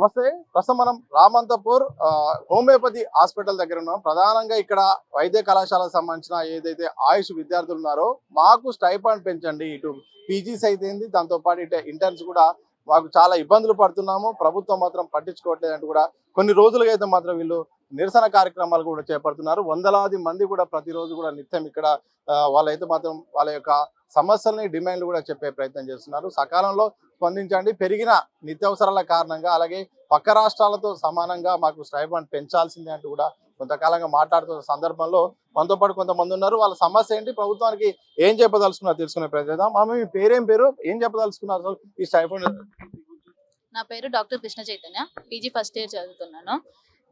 నమస్తే. ప్రస్తుతం మనం రామంతపూర్ హోమియోపతి హాస్పిటల్ దగ్గర ఉన్నాం. ప్రధానంగా ఇక్కడ వైద్య కళాశాలకు సంబంధించిన ఏదైతే ఆయుష్ విద్యార్థులు ఉన్నారో మాకు స్టైఫండ్ పెంచండి, ఇటు పీజీస్ అయితే దాంతో పాటు ఇటు ఇంటర్న్స్ కూడా మాకు చాలా ఇబ్బందులు పడుతున్నాము, ప్రభుత్వం మాత్రం పట్టించుకోవట్లేదు అంటూ కూడా కొన్ని రోజులుగా అయితే మాత్రం వీళ్ళు నిరసన కార్యక్రమాలు కూడా చేపడుతున్నారు. వందలాది మంది కూడా ప్రతిరోజు కూడా నిత్యం ఇక్కడ వాళ్ళైతే మాత్రం వాళ్ళ యొక్క సమస్యల్ని డిమాండ్లు కూడా చెప్పే ప్రయత్నం చేస్తున్నారు. సకాలంలో స్పందించండి, పెరిగిన నిత్యావసరాల కారణంగా అలాగే పక్క రాష్ట్రాలతో సమానంగా మాకు స్టైఫండ్ పెంచాల్సిందే అంటూ కూడా కొంతకాలంగా మాట్లాడుతున్న సందర్భంలో మనతో పాటు కొంతమంది ఉన్నారు. వాళ్ళ సమస్య ఏంటి, ప్రభుత్వానికి ఏం చెప్పదలుచుకున్నారు తెలుసుకునే ప్రయత్నం. మీ పేరేం పేరు, ఏం చెప్పదలుచుకున్నారు అసలు ఈ స్టైఫండ్? నా పేరు doctor Krishna Chaitanya, PG first year చదువుతున్నాను.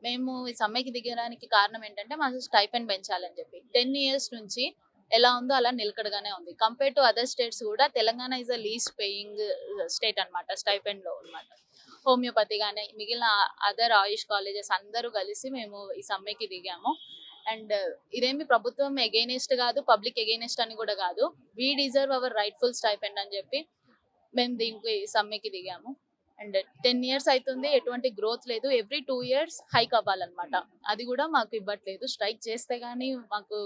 మేము ఈ సమ్మెకి దిగడానికి కారణం ఏంటంటే మాకు స్టైఫండ్ పెంచాలని చెప్పి 10 years నుంచి ఎలా ఉందో అలా నిలకడగానే ఉంది. కంపేర్ టు అదర్ స్టేట్స్ కూడా Telangana is a least paying state అనమాట స్టైఫండ్ లో అనమాట. హోమియోపతి కానీ మిగిలిన అదర్ ఆయుష్ కాలేజెస్ అందరూ కలిసి మేము ఈ సమ్మెకి దిగాము. అండ్ ఇదేమి ప్రభుత్వం ఎగైనెస్ట్ కాదు, పబ్లిక్ ఎగైనెస్ట్ అని కూడా కాదు. We deserve our rightful stipend అని చెప్పి మేము దీనికి సమ్మెకి దిగాము. అండ్ 10 years అవుతుంది, ఎటువంటి గ్రోత్ లేదు. ఎవ్రీ 2 years హైక్ అవ్వాలన్నమాట, అది కూడా మాకు ఇవ్వట్లేదు. స్ట్రైక్ చేస్తే కానీ మాకు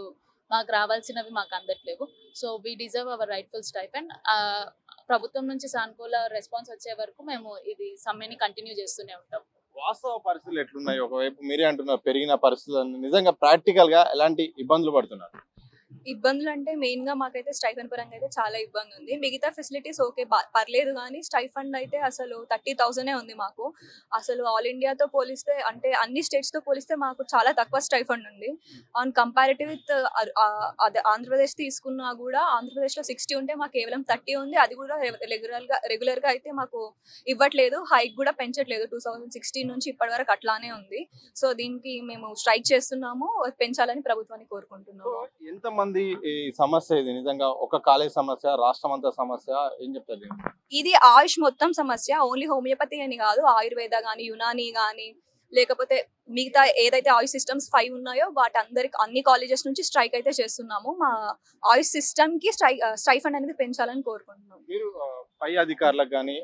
రావాల్సినవి మాకు అందట్లేవు. So we deserve our rightful stipend. ప్రభుత్వం నుంచి సానుకూల రెస్పాన్స్ వచ్చే వరకు మేము ఇది సమ్మెని కంటిన్యూ చేస్తూనే ఉంటాం. వాస్తవ పరిస్థితులు ఎట్లున్నాయి? ఒకవైపు మీరే అంటున్నారు పెరిగిన పరిస్థితులు, నిజంగా ప్రాక్టికల్ గా ఎలాంటి ఇబ్బందులు పడుతున్నారు? ఇబ్బందులు అంటే మెయిన్ గా మాకైతే స్టైఫండ్ పరంగా అయితే చాలా ఇబ్బంది ఉంది. మిగతా ఫెసిలిటీస్ ఓకే పర్లేదు, కానీ స్టైఫండ్ అయితే అసలు 30,000 ఉంది మాకు. అసలు ఆల్ ఇండియాతో పోలిస్తే, అంటే అన్ని స్టేట్స్ తో పోలిస్తే మాకు చాలా తక్కువ స్టైఫండ్ ఉంది. ఆన్ కంపారిటివ్ విత్ ఆంధ్రప్రదేశ్ తీసుకున్నా కూడా ఆంధ్రప్రదేశ్ లో 60 ఉంటే మాకు కేవలం 30 ఉంది. అది కూడా రెగ్యులర్ గా అయితే మాకు ఇవ్వట్లేదు, హైక్ కూడా పెంచట్లేదు. 2016 నుంచి ఇప్పటి వరకు అట్లానే ఉంది. సో దీనికి మేము స్ట్రైక్ చేస్తున్నాము, పెంచాలని ప్రభుత్వాన్ని కోరుకుంటున్నాము. ఎంతమంది ఈ సమస్య ఇది నిజంగా ఒక కాలేజ్ సమస్య, రాష్ట్రం అంతా సమస్య, ఏం చెప్తారు? ఇది ఆయుష్ మొత్తం సమస్య, ఓన్లీ హోమియోపతి అని కాదు. ఆయుర్వేద కానీ, యునాని కానీ, లేకపోతే మిగతా ఏదైతే ఆయుష్ సిస్టమ్స్ 5 ఉన్నాయో వాటి అన్ని కాలేజెస్ నుంచి స్ట్రైక్ అయితే చేస్తున్నాము. మా ఆయుష్ సిస్టమ్ కి స్టైఫండ్ అనేది పెంచాలని కోరుకుంటున్నాం. మీరు పై అధికారులకు కానీ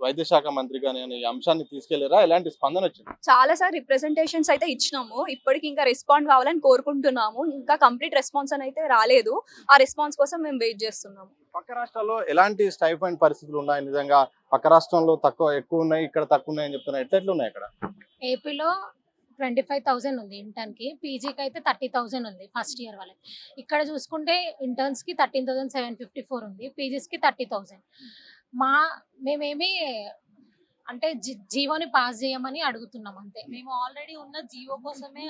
వైద్య శాఖ మంత్రి కానీ ఈ అంశాన్ని తీసుకెళ్లారా? ఎలాంటి స్పందన వచ్చింది? చాలా సార్ రిప్రజెంటేషన్స్ అయితే ఇచ్చినాము, ఇప్పటికి ఇంకా రెస్పాండ్ కావాలని కోరుకుంటున్నాము. ఇంకా కంప్లీట్ రెస్పాన్స్ అని అయితే రాలేదు. ఆ రెస్పాన్స్ కోసం మేము వెయిట్ చేస్తున్నాము. పక్క రాష్ట్రాల్లో ఎలాంటి స్టైఫండ్ పరిస్థితులు ఉన్నాయి? నిజంగా పక్క రాష్ట్రంలో ఎక్కువ ఉన్నాయి, ఇక్కడ తక్కువ ఉన్నాయి అని చెప్తున్నారు. ఎట్లెట్లున్నాయి ఇక్కడ? ఏపీలో 25,000 ఉంది ఇంటర్న్ కి, పీజీకి అయితే 30,000 ఉంది ఫస్ట్ ఇయర్ వాళ్ళకి. ఇక్కడ చూసుకుంటే ఇంటర్న్స్ కి 13,754 ఉంది, పీజీస్ కి 30,000. మేమేమి అంటే జీవోని పాస్ చేయమని అడుగుతున్నాం అంతే. మేము ఆల్రెడీ ఉన్న జీవో కోసమే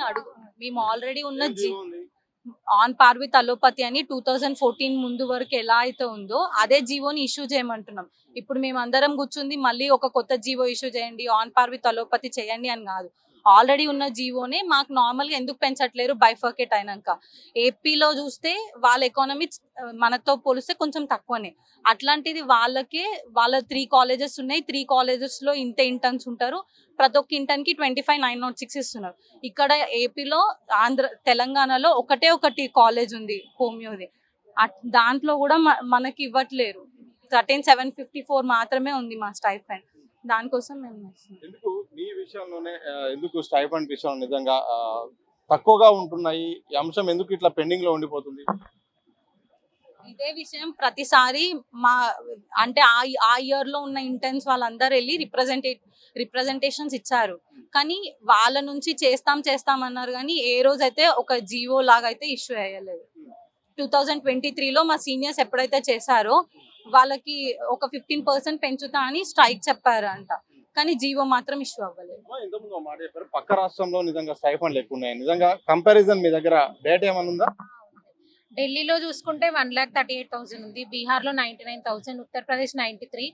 ఆన్ పార్ విత్ అలోపతి అని 2014 ముందు వరకు ఎలా అయితే ఉందో అదే జీవోని ఇష్యూ చేయమంటున్నాం. ఇప్పుడు మేము అందరం కూర్చుంది మళ్ళీ ఒక కొత్త జీవో ఇష్యూ చేయండి, ఆన్ పార్ విత్ అలోపతి చేయండి అని కాదు. ఆల్రెడీ ఉన్న జీవోనే మాకు నార్మల్గా ఎందుకు పెంచట్లేరు బైఫర్కేట్ అయినాక? ఏపీలో చూస్తే వాళ్ళ ఎకానమీ మనతో పోలిస్తే కొంచెం తక్కువనే. అట్లాంటిది వాళ్ళ 3 కాలేజెస్ ఉన్నాయి, 3 కాలేజెస్లో ఇంతే ఇంటర్న్స్ ఉంటారు. ప్రతి ఒక్క ఇంటర్న్కి 25,906 ఇస్తున్నారు. ఇక్కడ ఏపీలో తెలంగాణలో ఒకటి కాలేజ్ ఉంది హోమియోది, దాంట్లో కూడా మనకి ఇవ్వట్లేరు. 13,754 మాత్రమే ఉంది మా స్టైఫండ్. దానికోసం మేము మీ విషయంలోనే ఎందుకు స్టైఫండ్ విషయం నిజంగా తక్కువగా ఉంటున్నాయి? ఈ అంశం ఎందుకు ఇట్లా పెండింగ్ లో ఉండిపోతుంది? ఇదే విషయం ప్రతిసారి అంటే ఆ ఇయర్ లో ఉన్న ఇంటర్న్స్ వాళ్ళందరూ వెళ్ళి రిప్రజెంటేషన్స్ ఇచ్చారు, కానీ వాళ్ళ నుంచి చేస్తాం అన్నారు, కానీ ఏ రోజైతే ఒక జీవో లాగా అయితే ఇష్యూ అయ్యలేదు. 2023లో మా సీనియర్స్ ఎప్పుడైతే చేశారో వాళ్ళకి ఒక 15% పెంచుతా అని స్ట్రైక్ చెప్పారు అంట, కానీ జీవో మాత్రం ఇష్యూ అవ్వలేదు. పక్క రాష్ట్రంలో నిజంగా స్టైఫండ్లు ఎక్కువ ఉన్నాయి. నిజంగా కంపారిజన్ మీ దగ్గర డేటా ఏమైనా ఉందా? ఢిల్లీలో చూసుకుంటే 1,38,000 ఉంది, బీహార్లో 99,000, ఉత్తరప్రదేశ్ 93,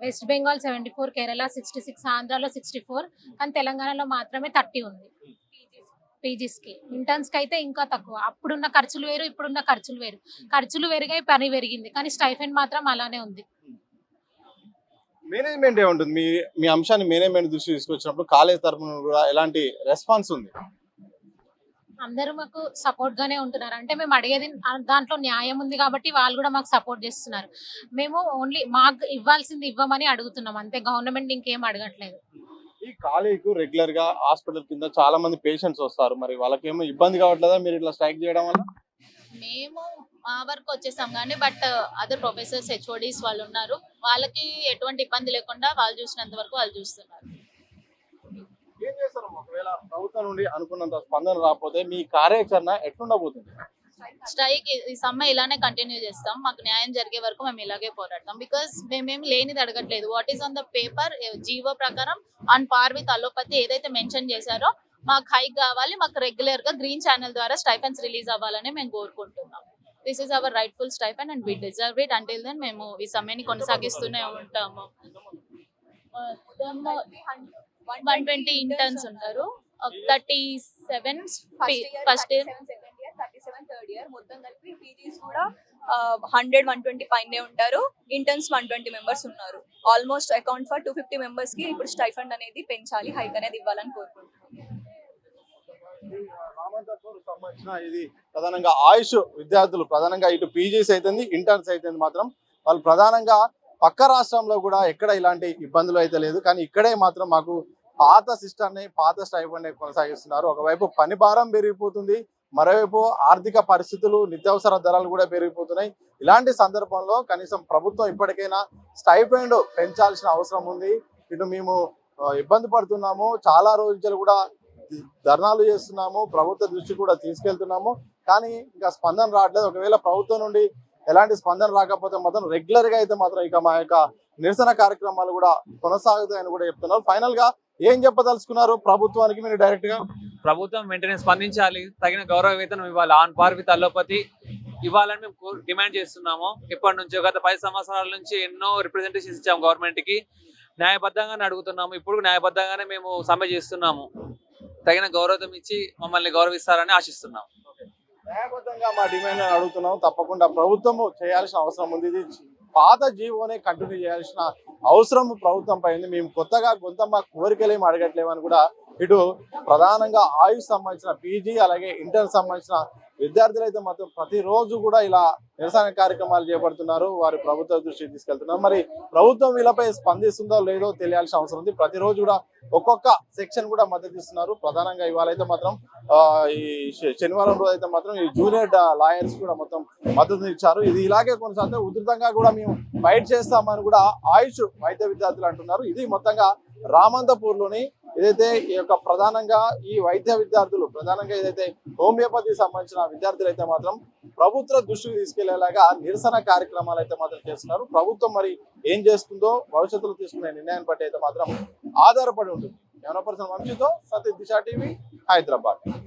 వెస్ట్ బెంగాల్ 74, కేరళ 66, ఆంధ్రాలో 64, కానీ తెలంగాణలో మాత్రమే 30 ఉంది పీజీస్కి. ఇంటర్న్స్కి అయితే ఇంకా తక్కువ. అప్పుడున్న ఖర్చులు వేరు, ఇప్పుడున్న ఖర్చులు వేరు. ఖర్చులు పెరిగాయి, పని పెరిగింది, కానీ స్టైఫండ్ మాత్రం అలానే ఉంది. మేనేజ్మెంట్ ఏముంటుంది? మీ అంశాన్ని మేనేజ్మెంట్ దృష్టి తీసుకొచ్చినప్పుడు కాలేజ్ తరఫున కూడా ఎలాంటి రెస్పాన్స్ ఉంది? అందరూ మాకు సపోర్ట్ గానే ఉంటున్నారు. అంటే మేము అడిగేది దాంట్లో న్యాయం ఉంది కాబట్టి వాళ్ళు కూడా మాకు సపోర్ట్ చేస్తున్నారు. మేము ఓన్లీ మాకు ఇవ్వాల్సింది ఇవ్వమని అడుగుతున్నాం అంతే, గవర్నమెంట్ ఇంకేం అడగట్లేదు. ఈ కాలేజీకు రెగ్యులర్ గా హాస్పిటల్ కింద చాలా మంది పేషెంట్స్ వస్తారు, మరి వాళ్ళకేమో ఇబ్బంది కావట్లేదా మీరు ఇట్లా స్ట్రైక్ చేయడం వల్ల? మేము మా వరకు వచ్చేసాం కానీ బట్ అదర్ ప్రొఫెసర్స్ హెచ్ఓడీస్ వాళ్ళు ఉన్నారు, వాళ్ళకి ఎటువంటి ఇబ్బంది లేకుండా వాళ్ళు చూసినంత వరకు వాళ్ళు చూస్తున్నారు. ఏం చేస్తారు ఒకవేళ ప్రభుత్వం నుండి అనుకున్నంత స్పందన రాకపోతే మీ కార్యాచరణ ఎట్లుండబోతుంది? స్ట్రైక్ ఈ సమ్మె ఇలానే కంటిన్యూ చేస్తాం, మాకు న్యాయం జరిగే వరకు మేము ఇలాగే పోరాడతాం. బికాస్ మేమేం లేనిది అడగట్లేదు. What is on the paper GO ప్రకారం ఆన్ పార్ విత్ అలోపతి ఏదైతే మెన్షన్ చేశారో మాకు హైక్ కావాలి, మాకు రెగ్యులర్ గా గ్రీన్ ఛానల్ ద్వారా స్టైఫెండ్స్ రిలీజ్ అవ్వాలని మేము కోరుకుంటున్నాం. This is our rightful stipend and we deserve it. Until then మేము ఈ సమ్మెని కొనసాగిస్తూనే ఉంటాము. 120 ఇంటర్న్స్ ఉంటారు, 37 ఫస్ట్ ఇయర్, 37 థర్డ్ ఇయర్, మొత్తం కలిపి పీజీస్ కూడా 100-120 పైనే ఉంటారు. ఇంటర్న్స్ 120 మెంబర్స్ ఉన్నారు. ఆల్మోస్ట్ అకౌంట్ ఫర్ 250 మెంబర్స్ కి ఇప్పుడు స్టైఫండ్ అనేది పెంచాలి, హైక్ అనేది ఇవ్వాలని కోరుకుంటున్నాం. రామంతపూర్ సంబంధించిన ఇది ప్రధానంగా ఆయుష్ విద్యార్థులు ప్రధానంగా ఇటు పీజీస్ అయితే ఇంటర్న్స్ అయితే మాత్రం వాళ్ళు ప్రధానంగా పక్క రాష్ట్రంలో కూడా ఎక్కడ ఇలాంటి ఇబ్బందులు అయితే లేదు, కానీ ఇక్కడే మాత్రం మాకు పాత సిస్టమ్ని పాత స్టైఫండ్ కొనసాగిస్తున్నారు. ఒకవైపు పని భారం పెరిగిపోతుంది, మరోవైపు ఆర్థిక పరిస్థితులు నిత్యావసర ధరలు కూడా పెరిగిపోతున్నాయి. ఇలాంటి సందర్భంలో కనీసం ప్రభుత్వం ఇప్పటికైనా స్టైఫండ్ పెంచాల్సిన అవసరం ఉంది. ఇటు మేము ఇబ్బంది పడుతున్నాము, చాలా రోజులు కూడా ధర్నాలు చేస్తున్నాము, ప్రభుత్వ దృష్టి కూడా తీసుకెళ్తున్నాము, కానీ ఇంకా స్పందన రావట్లేదు. ఒకవేళ ప్రభుత్వం నుండి ఎలాంటి స్పందన రాకపోతే మాత్రం రెగ్యులర్ గా అయితే మాత్రం ఇక మా యొక్క నిరసన కార్యక్రమాలు కూడా కొనసాగుతాయని కూడా చెప్తున్నారు. ఫైనల్ గా ఏం చెప్పదలుచుకున్నారు ప్రభుత్వానికి మీరు డైరెక్ట్ గా? ప్రభుత్వం వెంటనే స్పందించాలి, తగిన గౌరవ వేతనం ఇవ్వాలి, ఆన్ పార్ విత్ అలోపతి ఇవ్వాలని మేము డిమాండ్ చేస్తున్నాము. ఇప్పటి నుంచి గత 10 సంవత్సరాల నుంచి ఎన్నో రిప్రజెంటేషన్స్ ఇచ్చాము గవర్నమెంట్ కి, న్యాయబద్ధంగానే అడుగుతున్నాము, ఇప్పుడు న్యాయబద్ధంగానే మేము సమ్మె చేస్తున్నాము. తగిన గౌరవం ఇచ్చి మమ్మల్ని గౌరవిస్తారని ఆశిస్తున్నాము. న్యాయబద్ధంగా మా డిమాండ్ అడుగుతున్నాం, తప్పకుండా ప్రభుత్వము చేయాల్సిన అవసరం ఉంది. ఇది పాత జీవోనే కంటిన్యూ చేయాల్సిన అవసరం ప్రభుత్వం పైన. మేము కొత్తగా కొంత మా కోరికలేమి అడగట్లేమని కూడా ఇటు ప్రధానంగా ఆయుష్ సంబంధించిన పీజీ అలాగే ఇంటర్ సంబంధించిన విద్యార్థులు అయితే మాత్రం ప్రతిరోజు కూడా ఇలా నిరసన కార్యక్రమాలు చేపడుతున్నారు, వారి ప్రభుత్వ దృష్టికి తీసుకెళ్తున్నారు. మరి ప్రభుత్వం వీళ్ళపై స్పందిస్తుందో లేదో తెలియాల్సిన అవసరం ఉంది. ప్రతిరోజు కూడా ఒక్కొక్క సెక్షన్ కూడా మద్దతు ఇస్తున్నారు. ప్రధానంగా ఇవాళ అయితే మాత్రం ఈ శనివారం రోజు అయితే మాత్రం ఈ జూనియర్ లాయర్స్ కూడా మొత్తం మద్దతు ఇచ్చారు. ఇది ఇలాగే కొనసాగితే ఉధృతంగా కూడా మేము ఫైట్ చేస్తామని కూడా ఆయుష్ వైద్య విద్యార్థులు అంటున్నారు. ఇది మొత్తంగా రామంతపూర్ లోని ఏదైతే ఈ యొక్క ప్రధానంగా ఈ వైద్య విద్యార్థులు ప్రధానంగా ఏదైతే హోమియోపతి సంబంధించిన విద్యార్థులు అయితే మాత్రం ప్రభుత్వ దృష్టికి తీసుకెళ్లేలాగా నిరసన కార్యక్రమాలు అయితే మాత్రం చేస్తున్నారు. ప్రభుత్వం మరి ఏం చేస్తుందో భవిష్యత్తులో తీసుకునే నిర్ణయాన్ని బట్టి అయితే మాత్రం ఆధారపడి ఉంటుంది. కెమెరా పర్సన్ వంశీతో సతీష్, దిశ టీవీ, హైదరాబాద్.